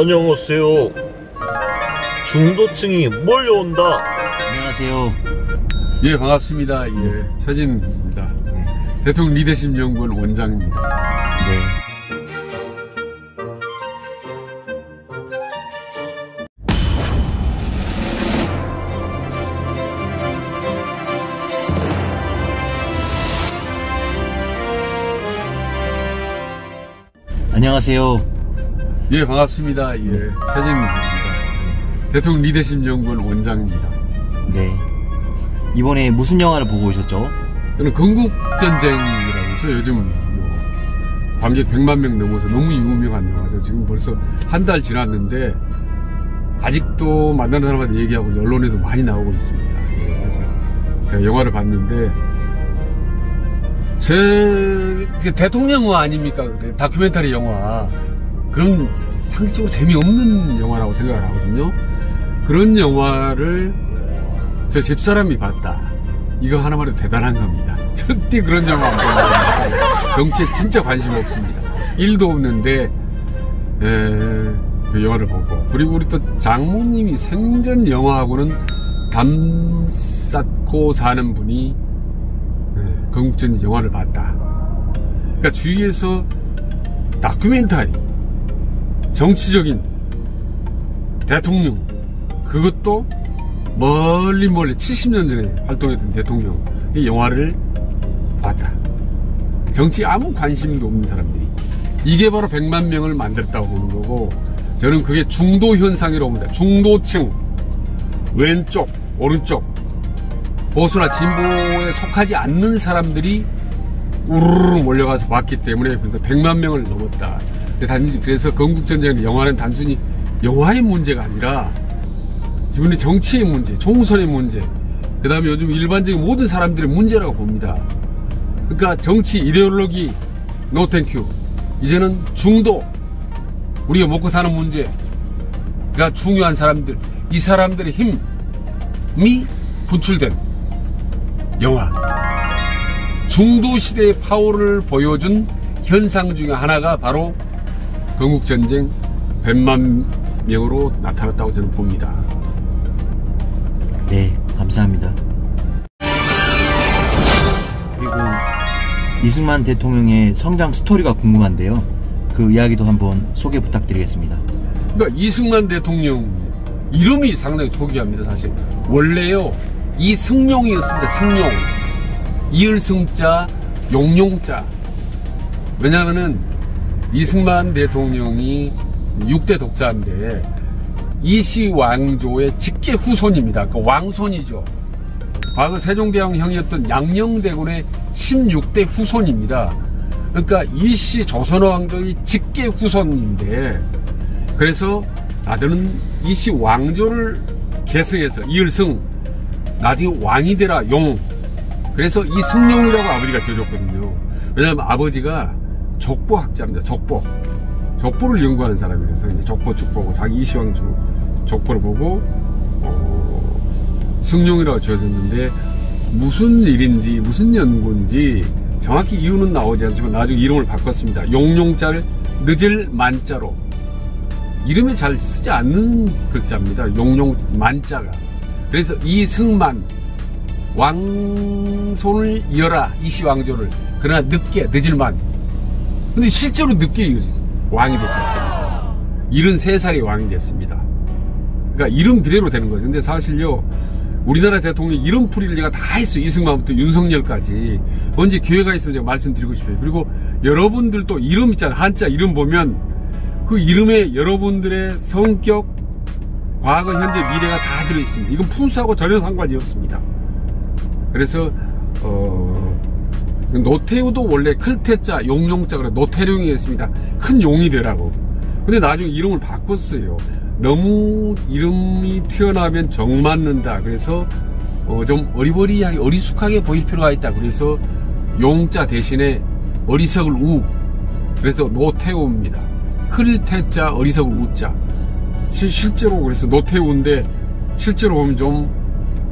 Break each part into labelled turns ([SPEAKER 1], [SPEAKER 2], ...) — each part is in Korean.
[SPEAKER 1] 안녕하세요. 중도층이 몰려온다.
[SPEAKER 2] 안녕하세요.
[SPEAKER 3] 예, 반갑습니다. 예, 최진입니다. 대통령 리더십 연구원 원장입니다.
[SPEAKER 2] 네. 안녕하세요.
[SPEAKER 3] 예, 반갑습니다. 예, 최진입니다. 대통령 리더십 연구원 원장입니다.
[SPEAKER 2] 네. 이번에 무슨 영화를 보고 오셨죠?
[SPEAKER 3] 저는 건국전쟁이라고 저 요즘 뭐 관객 100만 명 넘어서 너무 유명한 영화죠. 지금 벌써 한 달 지났는데 아직도 만나는 사람한테 얘기하고 언론에도 많이 나오고 있습니다. 예, 그래서 제가 영화를 봤는데 제 대통령 영화 아닙니까? 다큐멘터리 영화. 그런 상식적으로 재미없는 영화라고 생각을 하거든요. 그런 영화를 저 집사람이 봤다. 이거 하나만 해도 대단한 겁니다. 절대 그런 영화 안 보는 정치에 진짜 관심 없습니다. 일도 없는데 그 영화를 보고, 그리고 우리 또 장모님이 생전 영화하고는 담쌓고 사는 분이 건국전쟁 영화를 봤다. 그러니까 주위에서 다큐멘터리, 정치적인 대통령, 그것도 멀리 70년 전에 활동했던 대통령 이 영화를 봤다. 정치에 아무 관심도 없는 사람들이, 이게 바로 100만 명을 만들었다고 보는 거고, 저는 그게 중도 현상이라고 봅니다. 중도층, 왼쪽, 오른쪽, 보수나 진보에 속하지 않는 사람들이 우르르 몰려가서 봤기 때문에 그래서 100만 명을 넘었다. 그래서 건국전쟁 영화는 단순히 영화의 문제가 아니라 지금의 정치의 문제, 총선의 문제, 그 다음에 요즘 일반적인 모든 사람들의 문제라고 봅니다. 그러니까 정치 이데올로기 노 땡큐. 이제는 중도, 우리가 먹고 사는 문제가 중요한 사람들, 이 사람들의 힘이 분출된 영화, 중도 시대의 파워를 보여준 현상 중에 하나가 바로 건국전쟁 100만 명으로 나타났다고 저는 봅니다.
[SPEAKER 2] 네, 감사합니다. 그리고 이승만 대통령의 성장 스토리가 궁금한데요. 그 이야기도 한번 소개 부탁드리겠습니다.
[SPEAKER 3] 그러니까 이승만 대통령 이름이 상당히 특이합니다. 사실 원래요 이승용이었습니다. 승용, 이을승자, 용용자. 왜냐하면은 이승만 대통령이 6대 독자인데 이씨 왕조의 직계 후손입니다. 그러니까 왕손이죠. 과거 세종대왕 형이었던 양녕대군의 16대 후손입니다. 그러니까 이씨 조선왕조의 직계 후손인데, 그래서 아들은 이씨 왕조를 계승해서 이을승, 나중에 왕이 되라 용. 그래서 이 승용이라고 아버지가 지어줬거든요. 왜냐하면 아버지가 족보학자입니다. 족보를 연구하는 사람이라서 이제 족보 쭉 보고 자기 이시왕조 족보를 보고 승용이라고 지어줬는데, 무슨 일인지 무슨 연구인지 정확히 이유는 나오지 않지만 나중에 이름을 바꿨습니다. 용용자를 늦을 만자로. 이름에 잘 쓰지 않는 글자입니다. 용용 만자가. 그래서 이승만, 왕손을 이어라 이씨 왕조를. 그러나 늦게, 늦을만. 근데 실제로 늦게 왕이 됐지 않습니까? 73살이 왕이 됐습니다. 그러니까 이름 그대로 되는 거죠. 근데 사실요, 우리나라 대통령 이름풀이를 제가 다 했어요. 이승만부터 윤석열까지. 언제 기회가 있으면 제가 말씀드리고 싶어요. 그리고 여러분들도 이름 있잖아요. 한자 이름 보면 그 이름에 여러분들의 성격, 과거, 현재, 미래가 다 들어있습니다. 이건 풍수하고 전혀 상관이 없습니다. 그래서 노태우도 원래 클태자, 용용자, 그래 노태룡이었습니다. 큰 용이 되라고. 근데 나중에 이름을 바꿨어요. 너무 이름이 튀어나오면 정 맞는다. 그래서 좀 어리버리하게, 어리숙하게 보일 필요가 있다. 그래서 용자 대신에 어리석을 우. 그래서 노태우입니다. 클태자, 어리석을 우자. 실제로 그래서 노태우인데, 실제로 보면 좀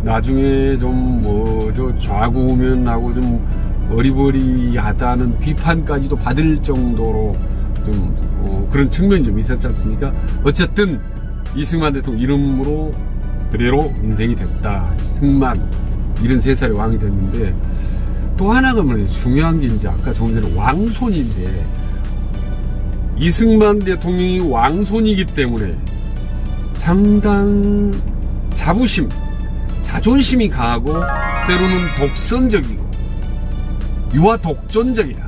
[SPEAKER 3] 나중에 좀 좌구우면하고 좀 어리버리하다는 비판까지도 받을 정도로 좀 그런 측면이 좀 있었지 않습니까? 어쨌든 이승만 대통령 이름으로 그대로 인생이 됐다. 승만 73살의 왕이 됐는데, 또 하나가 뭐냐면 중요한 게 이제 아까 조금 전에 왕손인데, 이승만 대통령이 왕손이기 때문에 상당 자부심, 자존심이 강하고 때로는 독선적이고 유아 독존적이다.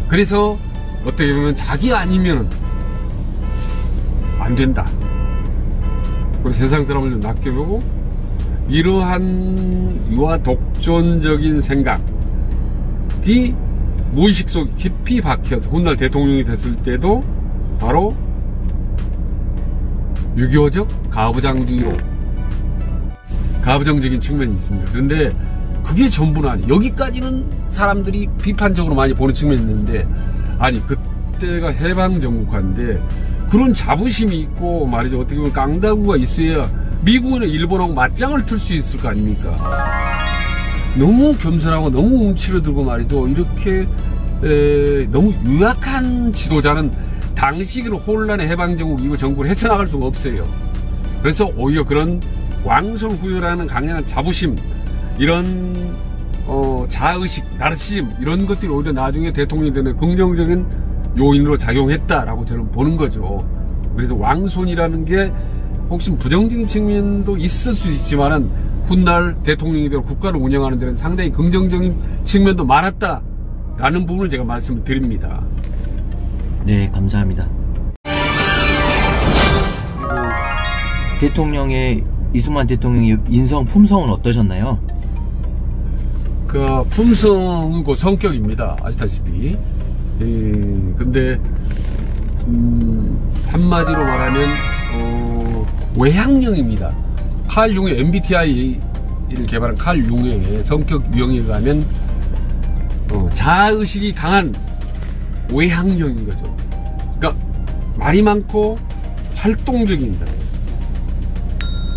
[SPEAKER 3] 그래서 어떻게 보면 자기 아니면 안 된다. 그리고 세상 사람을 좀 낚여보고 이러한 유아 독존적인 생각이 무의식 속에 깊이 박혀서 훗날 대통령이 됐을 때도 바로 유교적 가부장주의로 가부장적인 측면이 있습니다. 그런데 그게 전부는 아니에요. 여기까지는 사람들이 비판적으로 많이 보는 측면이 있는데, 아니 그때가 해방정국화인데 그런 자부심이 있고 말이죠. 어떻게 보면 깡다구가 있어야 미국이나 일본하고 맞짱을 틀 수 있을 거 아닙니까? 너무 겸손하고 너무 움츠러들고 말이죠. 이렇게 너무 유약한 지도자는 당시 그 혼란의 해방정국 이후 정부를 헤쳐나갈 수가 없어요. 그래서 오히려 그런 왕손후유라는 강렬한 자부심, 이런 자의식, 나르시즘 이런 것들이 오히려 나중에 대통령이 되는 긍정적인 요인으로 작용했다라고 저는 보는 거죠. 그래서 왕손이라는 게 혹시 부정적인 측면도 있을 수 있지만은 훗날 대통령이 되고 국가를 운영하는 데는 상당히 긍정적인 측면도 많았다라는 부분을 제가 말씀을 드립니다.
[SPEAKER 2] 네, 감사합니다. 대통령의 이승만 대통령의 인성 품성은 어떠셨나요?
[SPEAKER 3] 그 품성은 그 성격입니다. 아시다시피. 근데 한마디로 말하면 외향형입니다. 칼 융의 MBTI를 개발한 칼 융의 성격 유형에 의하면 자아의식이 강한 외향형인 거죠. 그러니까 말이 많고 활동적입니다.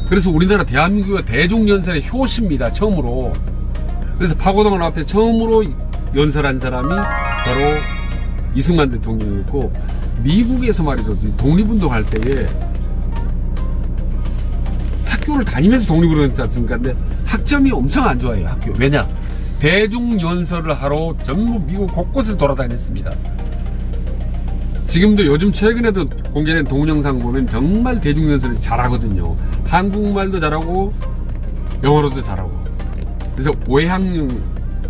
[SPEAKER 3] 그래서 우리나라 대한민국의 대중연설의 효시입니다. 처음으로. 그래서 파고당원 앞에 처음으로 연설한 사람이 바로 이승만 대통령이었고, 미국에서 말이죠. 독립운동할 때에 학교를 다니면서 독립을 했지 않습니까? 근데 학점이 엄청 안 좋아요, 학교. 왜냐? 대중연설을 하러 전부 미국 곳곳을 돌아다녔습니다. 지금도 요즘 최근에도 공개된 동영상 보면 정말 대중연설을 잘하거든요. 한국말도 잘하고 영어로도 잘하고. 그래서 외향형,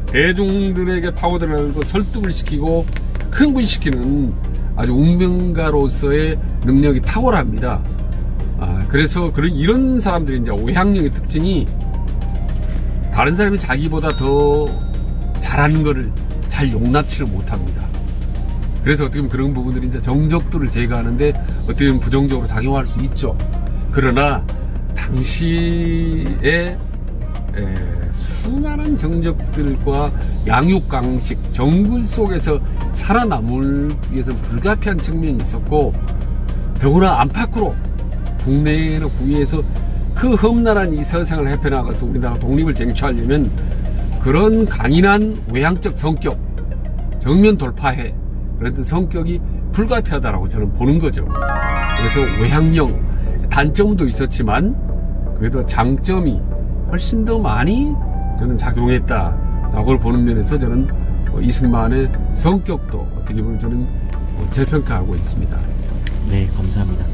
[SPEAKER 3] 대중들에게 파고들고 설득을 시키고 흥분시키는 아주 웅변가로서의 능력이 탁월합니다. 그래서 이런 사람들이 이제 외향형의 특징이 다른 사람이 자기보다 더 잘하는 거를 잘 용납치를 못합니다. 그래서 어떻게 보면 그런 부분들이 이제 정적들을 제거하는데 어떻게 보면 부정적으로 작용할 수 있죠. 그러나 당시에 수많은 정적들과 양육강식, 정글 속에서 살아남을 위해서는 불가피한 측면이 있었고, 더구나 안팎으로 국내나 국외에서 그 험난한 이 세상을 헤쳐나가서 우리나라 독립을 쟁취하려면 그런 강인한 외향적 성격, 정면 돌파해 그런 성격이 불가피하다라고 저는 보는 거죠. 그래서 외향형 단점도 있었지만 그래도 장점이 훨씬 더 많이 저는 작용했다라고 보는 면에서 저는 이승만의 성격도 어떻게 보면 저는 재평가하고 있습니다.
[SPEAKER 2] 네, 감사합니다.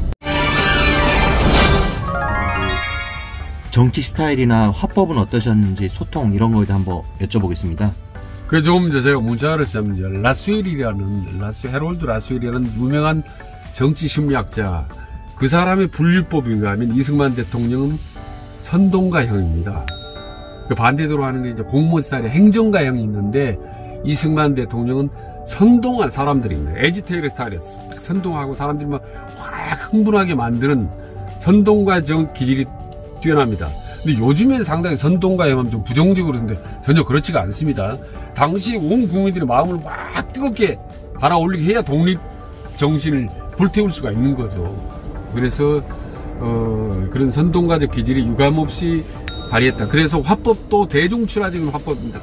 [SPEAKER 2] 정치 스타일이나 화법은 어떠셨는지, 소통 이런 거에 대해 한번 여쭤보겠습니다.
[SPEAKER 3] 그래서 조금 이제 제가 문자를 쓰면 헤롤드 라수엘이라는 유명한 정치 심리학자, 그 사람의 분류법에 의하면 이승만 대통령은 선동가형입니다. 그 반대로 하는 게 이제 공무원 스타일의 행정가형이 있는데, 이승만 대통령은 선동한 사람들입니다. 에지테이터 스타일에 선동하고 사람들이 막 확 흥분하게 만드는 선동가 기질이 뛰어납니다. 근데 요즘엔 상당히 선동가형 하면 좀 부정적으로 하는데 전혀 그렇지가 않습니다. 당시 온 국민들의 마음을 막 뜨겁게 달아올리게 해야 독립 정신을 불태울 수가 있는 거죠. 그래서 그런 선동가적 기질이 유감없이 발휘했다. 그래서 화법도 대중출화적인 화법입니다.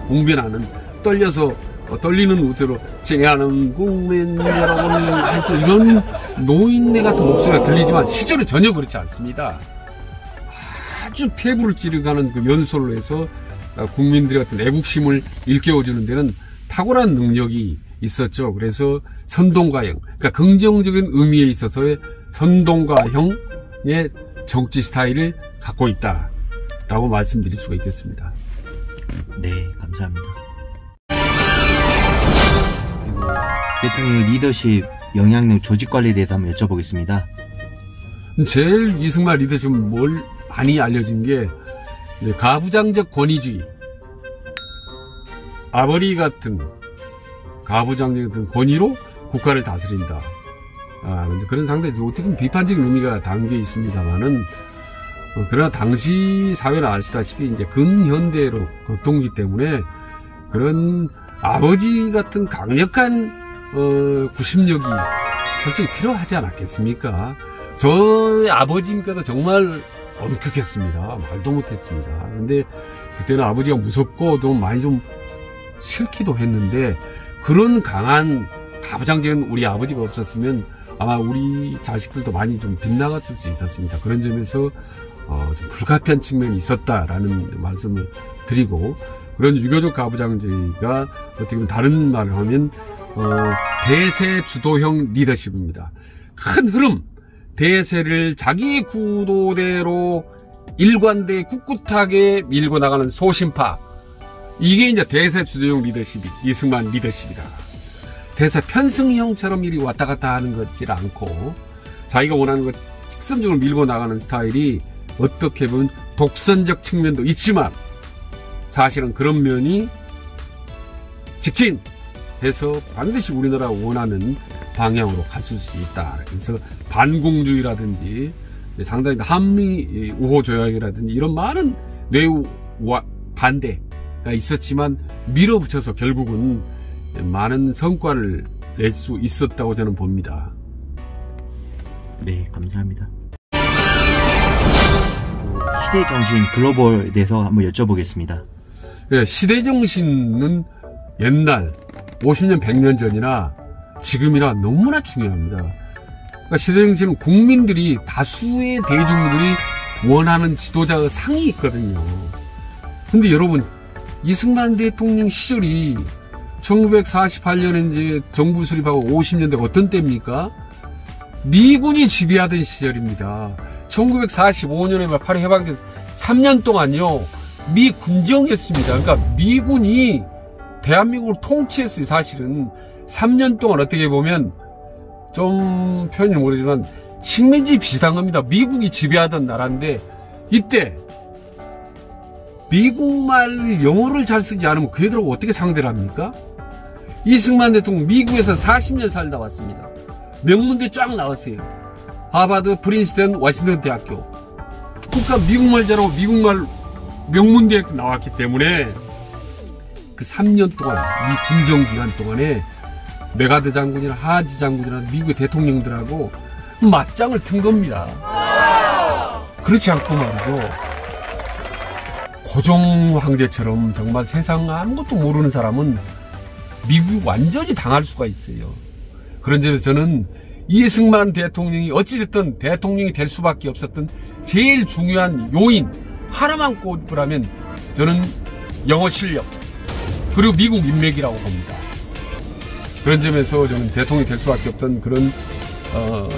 [SPEAKER 3] 웅변하는, 떨려서
[SPEAKER 4] 떨리는 우대로 찡하는 국민 여러분 해서 이런 노인네 같은 목소리가 들리지만 실제로 전혀 그렇지 않습니다. 아주 폐부를 찌르가는 그 연설로 해서 국민들의 어떤 애국심을 일깨워주는 데는 탁월한 능력이 있었죠. 그래서 선동가형, 그러니까 긍정적인 의미에 있어서의 선동가형의 정치 스타일을 갖고 있다라고 말씀드릴 수가 있겠습니다.
[SPEAKER 2] 네, 감사합니다. 그리고 대통령의 리더십, 영향력, 조직 관리에 대해서 한번 여쭤보겠습니다.
[SPEAKER 4] 제일 이승만 리더십은 뭘 많이 알려진 게 가부장적 권위주의, 아버지 같은 가부장적 같은 권위로 국가를 다스린다. 그런 상당히 어떻게 보면 비판적인 의미가 담겨 있습니다만은, 그러나 당시 사회는 아시다시피 이제 근현대로 격동이기 때문에 그런 아버지 같은 강력한 구심력이 솔직히 필요하지 않았겠습니까? 저의 아버지님께도 정말 엄격했습니다. 말도 못했습니다. 근데 그때는 아버지가 무섭고 좀 많이 좀 싫기도 했는데, 그런 강한 가부장적인 우리 아버지가 없었으면 아마 우리 자식들도 많이 좀 빗나갔을 수 있었습니다. 그런 점에서 좀 불가피한 측면이 있었다라는 말씀을 드리고, 그런 유교적 가부장제가 어떻게 보면 다른 말을 하면 대세 주도형 리더십입니다. 큰 흐름, 대세를 자기 구도대로 일관되게 꿋꿋하게 밀고 나가는 소신파, 이게 이제 대세 주도형 리더십이 이승만 리더십이다. 대세 편승형처럼 이리 왔다 갔다 하는 것질 않고 자기가 원하는 것 직선적으로 밀고 나가는 스타일이 어떻게 보면 독선적 측면도 있지만 사실은 그런 면이 직진해서 반드시 우리나라가 원하는 방향으로 갔을 수 있다. 그래서 반공주의라든지 상당히 한미 우호 조약이라든지 이런 많은 내우와 반대가 있었지만 밀어붙여서 결국은 많은 성과를 낼 수 있었다고 저는 봅니다.
[SPEAKER 2] 네, 감사합니다. 시대정신 글로벌에 대해서 한번 여쭤보겠습니다.
[SPEAKER 4] 네, 시대정신은 옛날 50년 100년 전이나 지금이나 너무나 중요합니다. 그러니까 시대정신은 국민들이, 다수의 대중들이 원하는 지도자의 상이 있거든요. 근데 여러분, 이승만 대통령 시절이 1948년에 이제 정부 수립하고 50년대가 어떤 때입니까? 미군이 지배하던 시절입니다. 1945년에 8.2 해방돼서 3년 동안요, 미 군정이었습니다. 그러니까 미군이 대한민국을 통치했어요. 사실은 3년 동안 어떻게 보면 좀 표현이 모르지만 식민지 비슷한 겁니다. 미국이 지배하던 나라인데, 이때 미국말 영어를 잘 쓰지 않으면 그 애들하고 어떻게 상대를 합니까? 이승만 대통령 미국에서 40년 살다 왔습니다. 명문대 쫙 나왔어요. 하버드, 프린스턴, 워싱턴 대학교. 그러니까 미국말 잘하고 미국말 명문대학교 나왔기 때문에 그 3년 동안, 미 군정기간 동안에 메가드 장군이나 하지 장군이나 미국의 대통령들하고 맞짱을 튼 겁니다. 그렇지 않고 말이죠. 고종 황제처럼 정말 세상 아무것도 모르는 사람은 미국 완전히 당할 수가 있어요. 그런 점에서 저는 이승만 대통령이 어찌됐든 대통령이 될 수밖에 없었던 제일 중요한 요인 하나만 꼽으라면 저는 영어 실력 그리고 미국 인맥이라고 봅니다. 그런 점에서 저는 대통령이 될 수밖에 없던 그런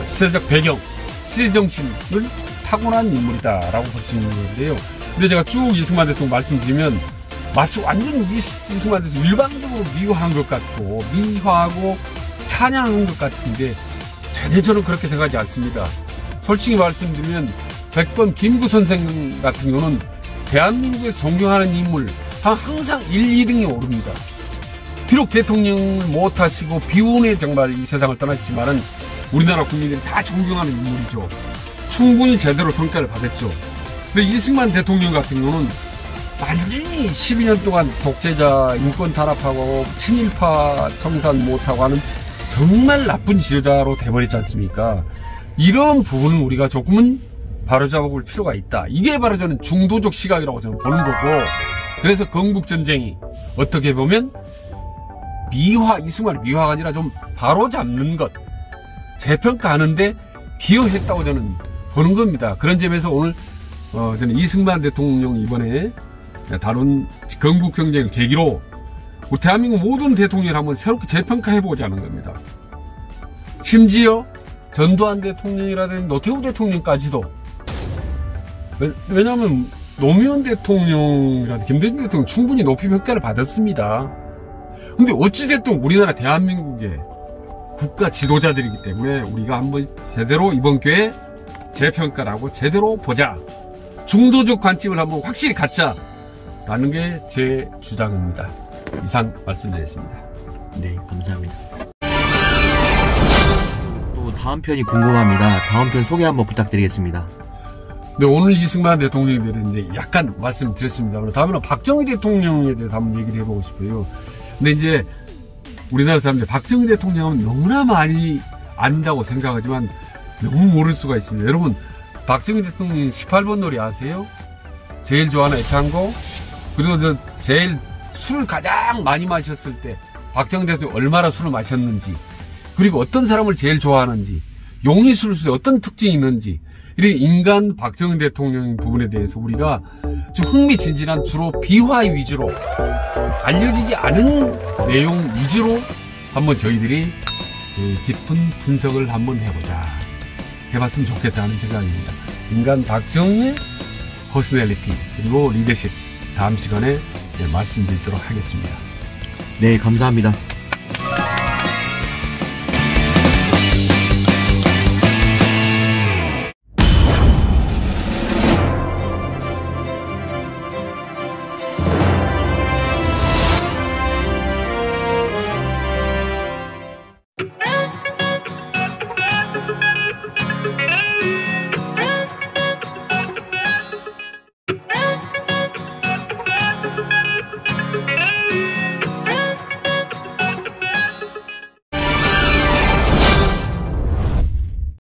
[SPEAKER 4] 시대적 배경, 시대정신을 타고난 인물이다라고 볼 수 있는 건데요. 근데 제가 쭉 이승만 대통령 말씀드리면 마치 완전히 이승만 대통령 일방적으로 미화한 것 같고 미화하고 찬양한 것 같은데 전혀 저는 그렇게 생각하지 않습니다. 솔직히 말씀드리면 100번 김구 선생 같은 경우는 대한민국에 존경하는 인물 항상 1, 2등에 오릅니다. 비록 대통령을 못하시고 비운에 정말 이 세상을 떠났지만은 우리나라 국민들이 다 존경하는 인물이죠. 충분히 제대로 평가를 받았죠. 근데 이승만 대통령 같은 경우는 완전히 12년 동안 독재자 인권 탄압하고 친일파 청산 못하고 하는 정말 나쁜 지도자로 돼버렸지 않습니까? 이런 부분은 우리가 조금은 바로잡아볼 필요가 있다. 이게 바로 저는 중도적 시각이라고 저는 보는 거고, 그래서 건국전쟁이 어떻게 보면
[SPEAKER 3] 이승만의 미화가 아니라 좀 바로 잡는 것, 재평가하는데 기여했다고 저는 보는 겁니다. 그런 점에서 오늘 저는 이승만 대통령 이번에 다룬 건국 경쟁을 계기로 우리 대한민국 모든 대통령을 한번 새롭게 재평가해보자는 겁니다. 심지어 전두환 대통령이라든지 노태우 대통령까지도, 왜냐하면 노무현 대통령이라든지 김대중 대통령 충분히 높이 평가를 받았습니다. 근데 어찌됐든 우리나라 대한민국의 국가 지도자들이기 때문에 우리가 한번 제대로 이번 기회에 재평가를 하고 제대로 보자. 중도적 관점을 한번 확실히 갖자라는 게 제 주장입니다. 이상 말씀드렸습니다.
[SPEAKER 2] 네, 감사합니다. 또 다음 편이 궁금합니다. 다음 편 소개 한번 부탁드리겠습니다.
[SPEAKER 3] 네, 오늘 이승만 대통령에 대해서 이제 약간 말씀드렸습니다. 다음에는 박정희 대통령에 대해서 한번 얘기를 해보고 싶어요. 근데 이제 우리나라 사람들 박정희 대통령은 너무나 많이 안다고 생각하지만 너무 모를 수가 있습니다. 여러분, 박정희 대통령 18번 놀이 아세요? 제일 좋아하는 애창곡, 그리고 제일 술을 가장 많이 마셨을 때 박정희 대통령이 얼마나 술을 마셨는지, 그리고 어떤 사람을 제일 좋아하는지, 용의술수에 어떤 특징이 있는지, 이런 인간 박정희 대통령 부분에 대해서 우리가 좀 흥미진진한 주로 비화 위주로 알려지지 않은 내용 위주로 한번 저희들이 깊은 분석을 한번 해봤으면 좋겠다는 생각입니다. 인간 박정희의 퍼스널리티 그리고 리더십 다음 시간에 말씀드리도록 하겠습니다.
[SPEAKER 2] 네, 감사합니다.